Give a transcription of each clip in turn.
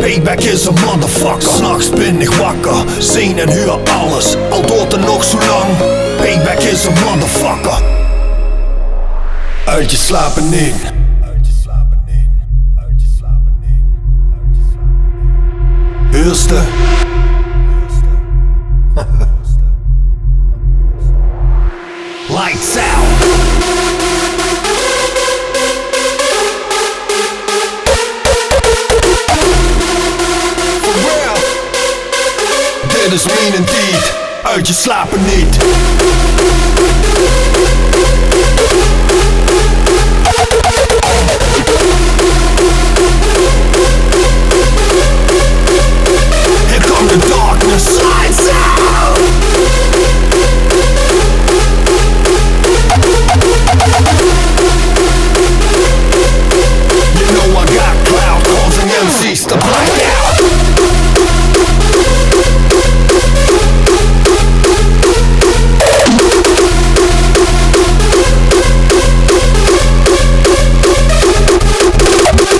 Payback is een motherfucker. S'nachts ben ik wakker, zien en huur alles, al doet het nog zo lang. Payback is een motherfucker. Uit je slapen niet. Huurste. Lights out. For real. Dit is mean indeed. Uit je slapen niet. Here come the darkness. Lights out. You know I got clout, causing MCs to black out.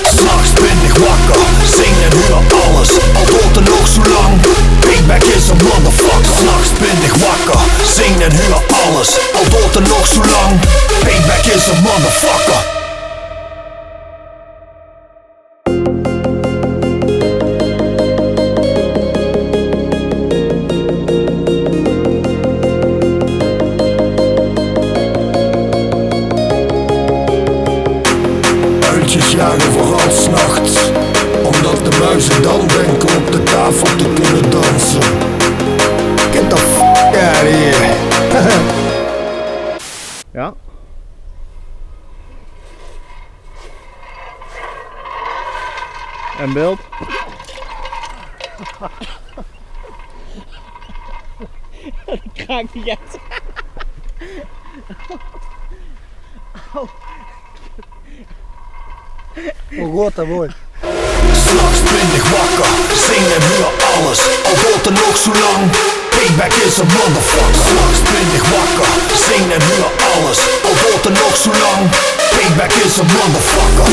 S'nachts ben ik wakker, zing en huur alles, al doet het nog zo lang. Payback is een motherfucker. S'nachts ben ik wakker, zing en huur alles, al doet het nog zo lang. Payback is een motherfucker. Jagen vooral s'nachts, omdat de muizen dan denken op de tafel te kunnen dansen. Get the f*** out of here. Ja. En beeld. Dat kraakt niet uit. Oh. Hoe goed dat wordt. S'nachts ben ik wakker, zing en huur alles, al doet het nog zo lang. Payback is een motherfucker. S'nachts ben ik wakker, zing en huur alles, al doet het nog zo lang. Payback is een motherfucker.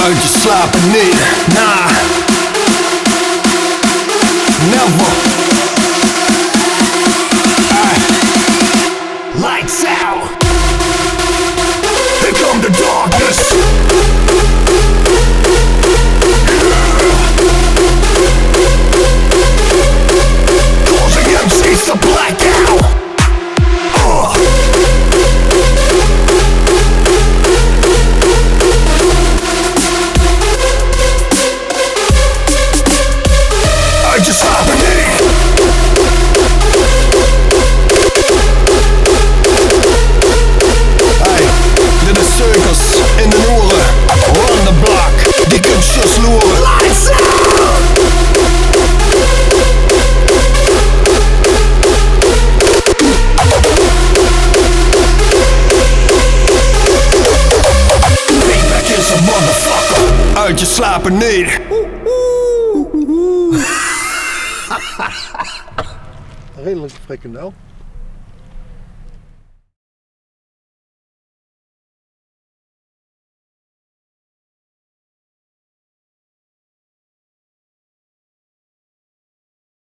Uit je slapen niet, nah. Never. Lights out. Here come the darkness. Causing MCs to black out. I just happened in. Circus in de noeren, run the block, die kunt je sloeren. Lights out! Payback is een motherfucker. Uit je slapen niet. Redelijk frikandel.